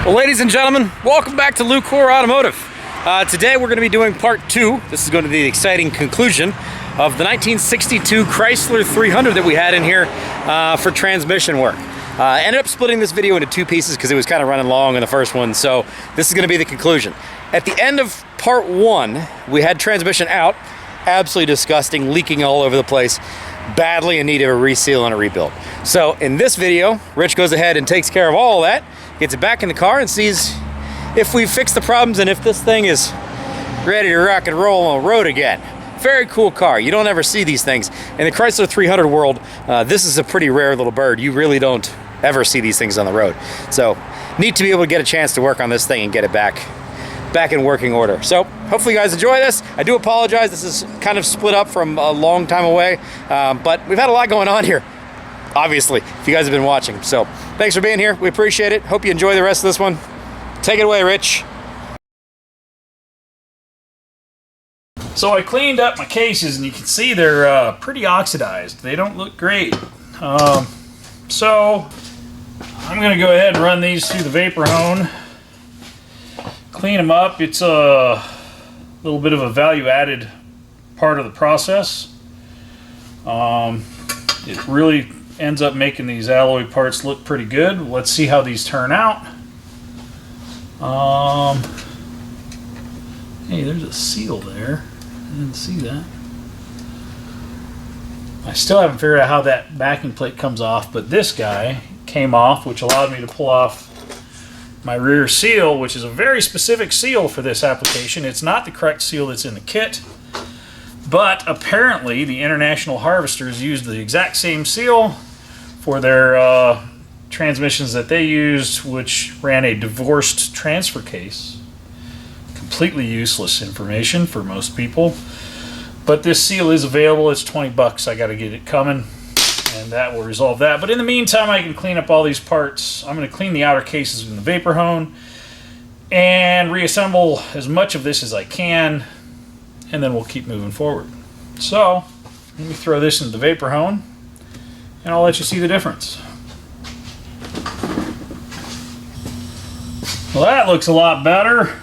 Well, ladies and gentlemen, welcome back to Lucore Automotive. Today we're going to be doing part 2. This is going to be the exciting conclusion of the 1962 Chrysler 300 that we had in here for transmission work. I ended up splitting this video into 2 pieces because it was kind of running long in the first one, so this is going to be the conclusion. At the end of part 1, we had transmission out, absolutely disgusting, leaking all over the place, badly in need of a reseal and a rebuild. So in this video, Rich goes ahead and takes care of all that, gets it back in the car and sees if we've fixed the problems and if this thing is ready to rock and roll on the road again. Very cool car. You don't ever see these things. In the Chrysler 300 world, this is a pretty rare little bird. You really don't ever see these things on the road. So neat to be able to get a chance to work on this thing and get it back in working order. So hopefully you guys enjoy this. I do apologize. This is kind of split up from a long time away, but we've had a lot going on here, obviously, if you guys have been watching. So thanks for being here. We appreciate it. Hope you enjoy the rest of this one. Take it away, Rich. So I cleaned up my cases and you can see they're pretty oxidized. They don't look great. So I'm going to go ahead and run these through the vapor hone. Clean them up. It's a little bit of a value-added part of the process. It really ends up making these alloy parts look pretty good. Let's see how these turn out. Hey, there's a seal there. I didn't see that. I still haven't figured out how that backing plate comes off, but this guy came off, which allowed me to pull off my rear seal, which is a very specific seal for this application. It's not the correct seal that's in the kit, but apparently the International Harvesters used the exact same seal for their transmissions that they used, which ran a divorced transfer case. Completely useless information for most people, but this seal is available. It's 20 bucks. I got to get it coming, and that will resolve that. But in the meantime, I can clean up all these parts. I'm going to clean the outer cases in the vapor hone and reassemble as much of this as I can, and then we'll keep moving forward. So let me throw this into the vapor hone and I'll let you see the difference. Well, that looks a lot better.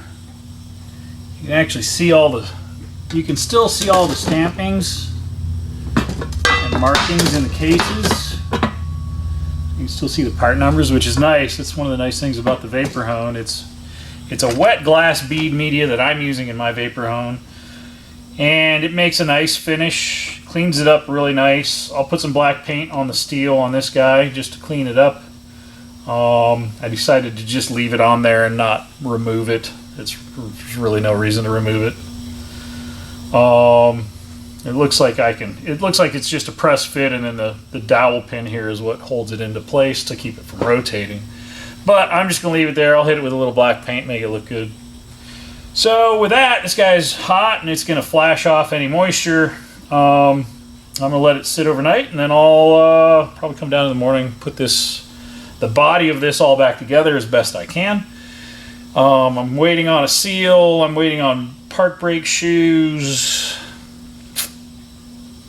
You can actually see you can still see all the stampings and markings in the cases. You can still see the part numbers, which is nice. It's one of the nice things about the vapor hone. It's a wet glass bead media that I'm using in my vapor hone, and it makes a nice finish, cleans it up really nice. I'll put some black paint on the steel on this guy just to clean it up. I decided to just leave it on there and not remove it. There's really no reason to remove it. It looks like it's just a press fit, and then the dowel pin here is what holds it into place to keep it from rotating. But I'm just going to leave it there. I'll hit it with a little black paint, make it look good. So with that, this guy's hot and it's going to flash off any moisture. I'm going to let it sit overnight, and then I'll probably come down in the morning, put the body of this all back together as best I can. I'm waiting on a seal, I'm waiting on park brake shoes,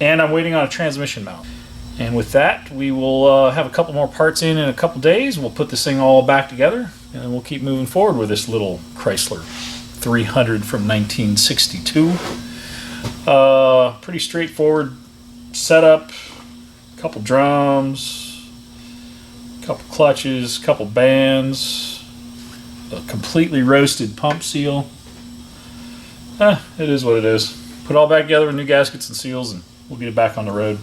and I'm waiting on a transmission mount. And with that, we will have a couple more parts in a couple days. We'll put this thing all back together, and then we'll keep moving forward with this little Chrysler 300 from 1962. Pretty straightforward setup, a couple drums, a couple clutches, a couple bands, a completely roasted pump seal. It is what it is. Put it all back together with new gaskets and seals, and we'll get it back on the road.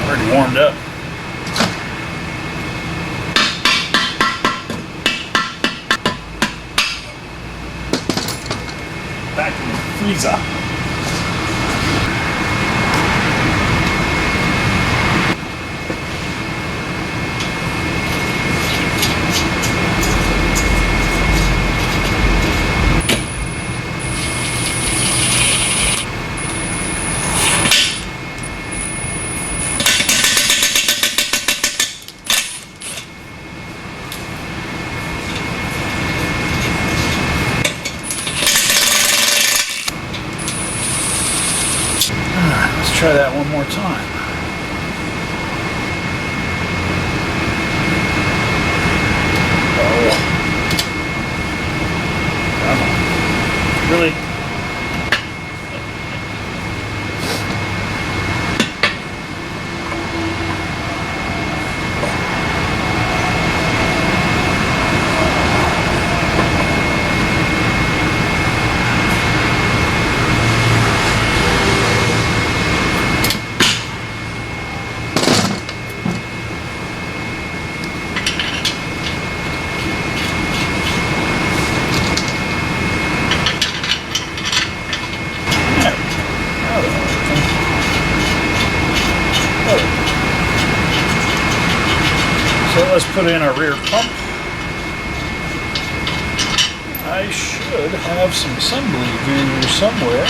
Already warmed up. Back in the freezer. Let's try that one more time. Oh. Really? So let's put in our rear pump. I should have some assembly to do somewhere.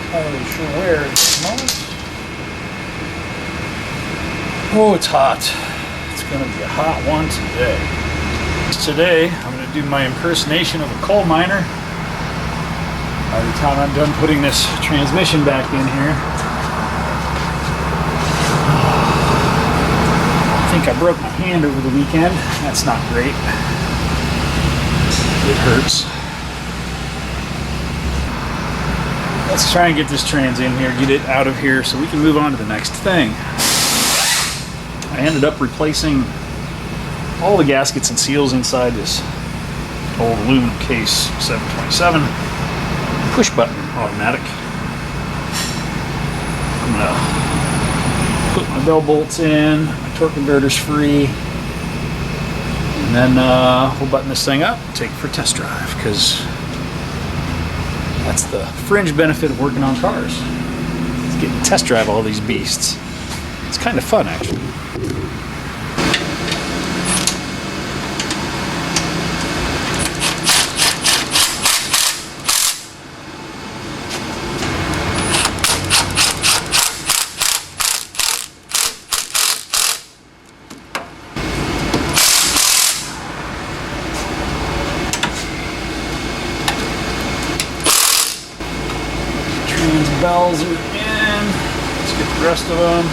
Not really sure where at this moment. Oh, it's hot. It's going to be a hot one today. Today, I'm going to do my impersonation of a coal miner. By the time I'm done putting this transmission back in here, I think I broke my hand over the weekend. That's not great. It hurts. Let's try and get this trans in here, get it out of here so we can move on to the next thing. I ended up replacing all the gaskets and seals inside this old aluminum case 727 push button automatic. I'm gonna put my bell bolts in, my torque converter's free, and then we'll button this thing up and take it for a test drive, because that's the fringe benefit of working on cars. It's getting to test drive all these beasts. It's kind of fun, actually. Bells are in. Let's get the rest of them.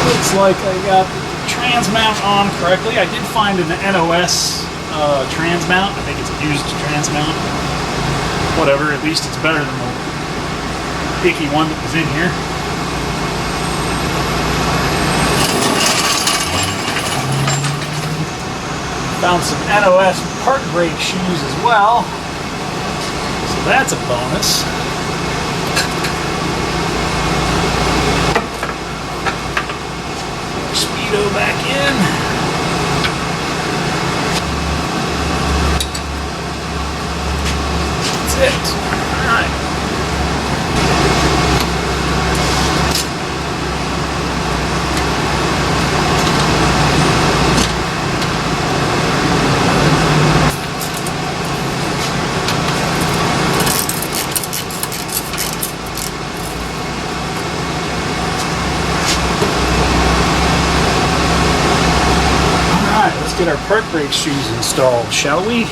Looks like I got the trans mount on correctly. I did find an NOS trans mount. I think it's a used trans mount. Whatever, at least it's better than the icky one that was in here. Found some NOS park brake shoes as well, so that's a bonus. Speedo back in. It. All right. All right, let's get our park brake shoes installed, shall we?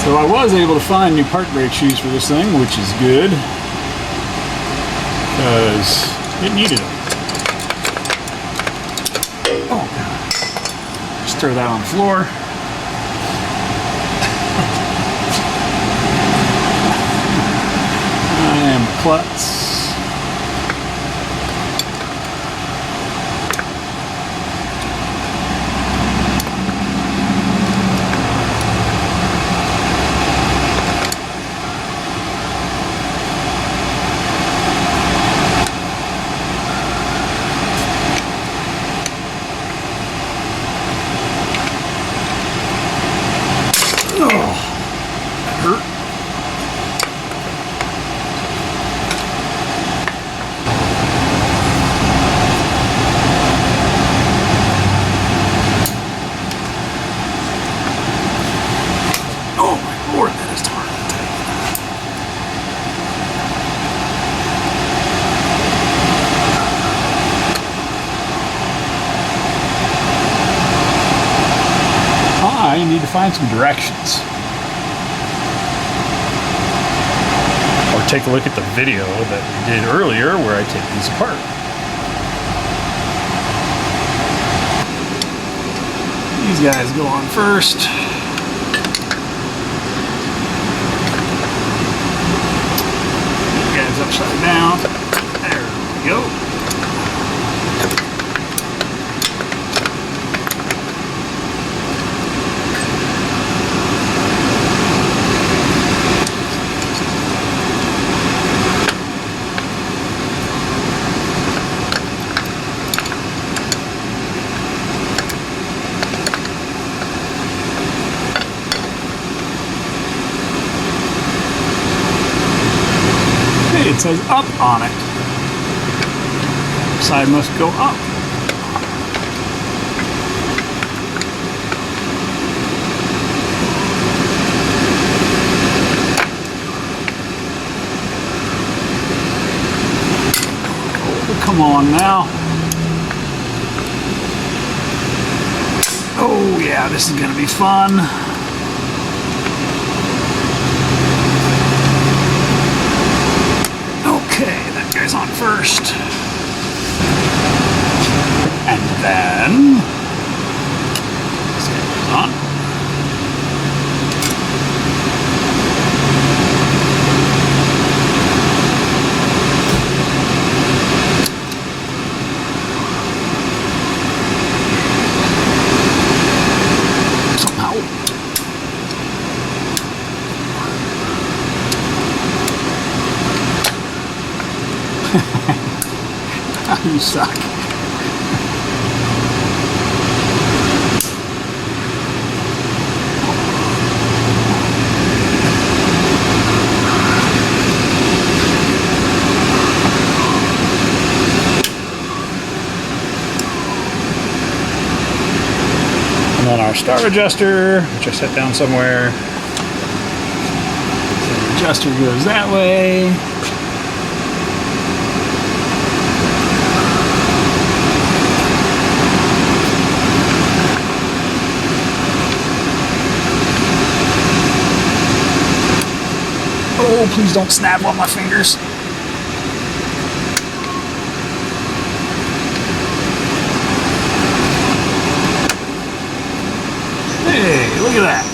So I was able to find new park brake shoes for this thing, which is good, because it needed them. Oh God. Just throw that on the floor. I am klutz. you need to find some directions. Or take a look at the video that we did earlier where I take these apart. These guys go on first. These guys upside down. There we go. It says up on it. Side must go up. Oh, come on now. Oh yeah, this is gonna be fun. Okay, that guy's on first. And then this guy goes on. Somehow. You suck. And then our star adjuster, which I set down somewhere. So the adjuster goes that way. Oh, please don't snap on my fingers. Hey, look at that.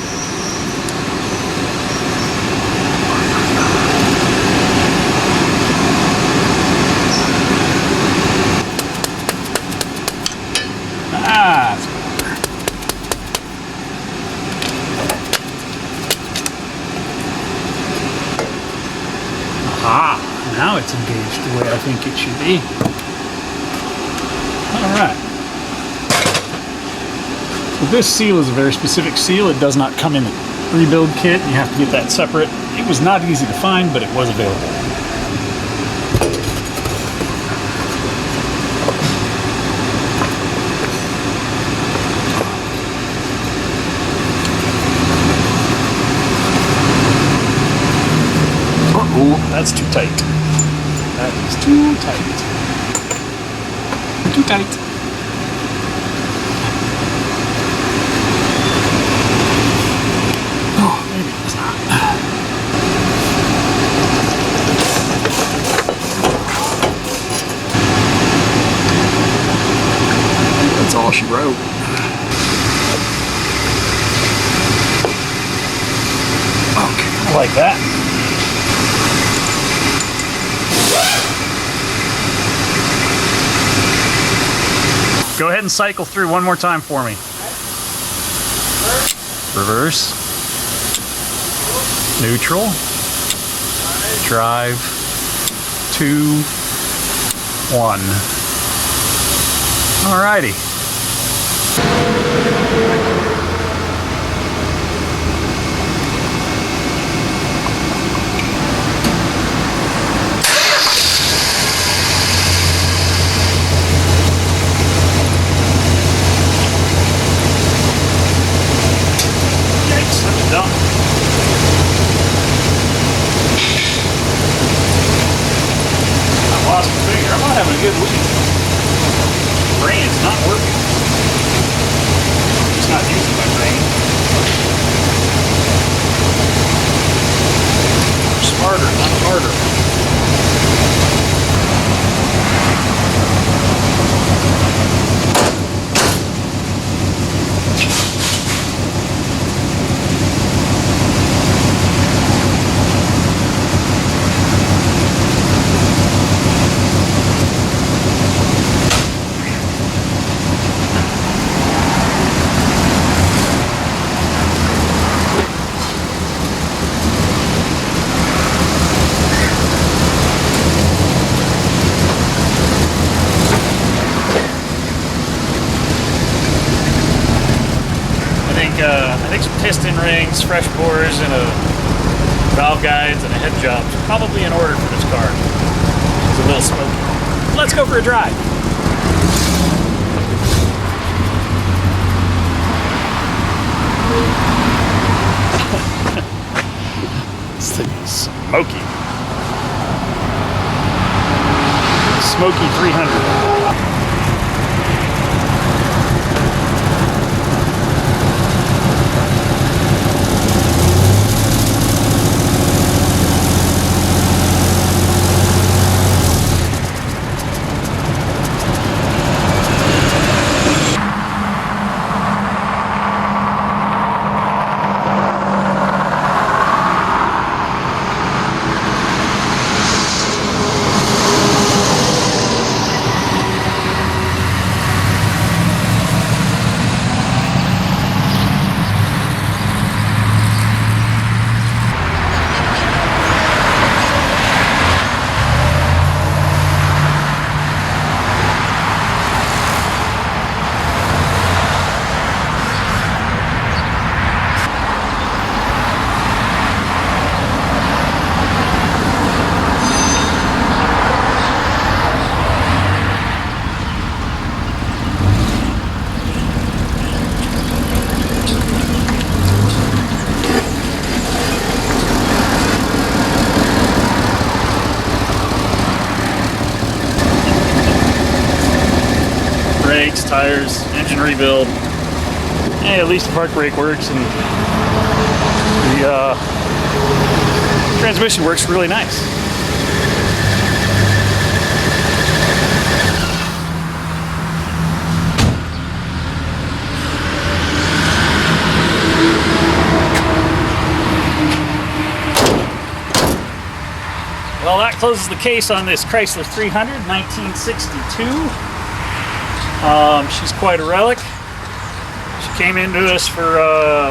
Ah, that's better. Aha, now it's engaged the way I think it should be. All right. So this seal is a very specific seal. It does not come in a rebuild kit. You have to get that separate. It was not easy to find, but it was available. Oh, that's too tight. That is too tight. Too tight. Oh, maybe it's not. That's all she wrote. Okay, I like that. Go ahead and cycle through one more time for me. Reverse. Neutral. Drive. 2, 1. Alrighty. Done. I lost my finger. I'm not having a good week. Brain's not working. think some piston rings, fresh bores, and a valve guides and a head job is probably in order for this car. It's a little smoky. Let's go for a drive. This thing is smoky. Smoky 300. Brakes, tires, engine rebuild. Hey, at least the park brake works and the transmission works really nice. Well, that closes the case on this Chrysler 300, 1962. She's quite a relic. She came into us for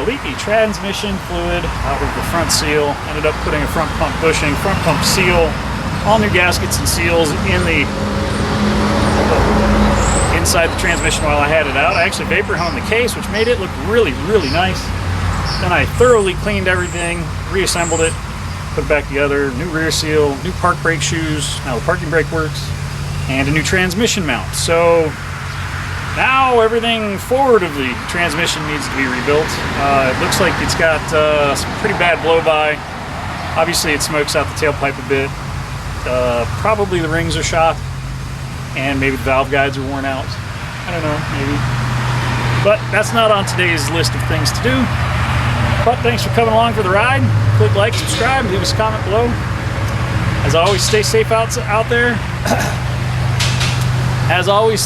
leaky transmission fluid out of the front seal. Ended up putting a front pump bushing, front pump seal, all new gaskets and seals in the inside the transmission while I had it out. I actually vapor honed the case, which made it look really, really nice. Then I thoroughly cleaned everything, reassembled it, put it back together, new rear seal, new park brake shoes, now the parking brake works, and a new transmission mount. So now everything forward of the transmission needs to be rebuilt. It looks like it's got some pretty bad blow-by. Obviously it smokes out the tailpipe a bit. Probably the rings are shot, and maybe the valve guides are worn out. I don't know, maybe. But that's not on today's list of things to do. But thanks for coming along for the ride. Click like, subscribe, leave us a comment below. As always, stay safe out there. As always,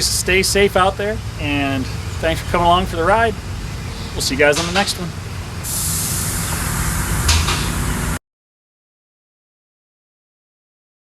stay safe out there, and thanks for coming along for the ride. We'll see you guys on the next one.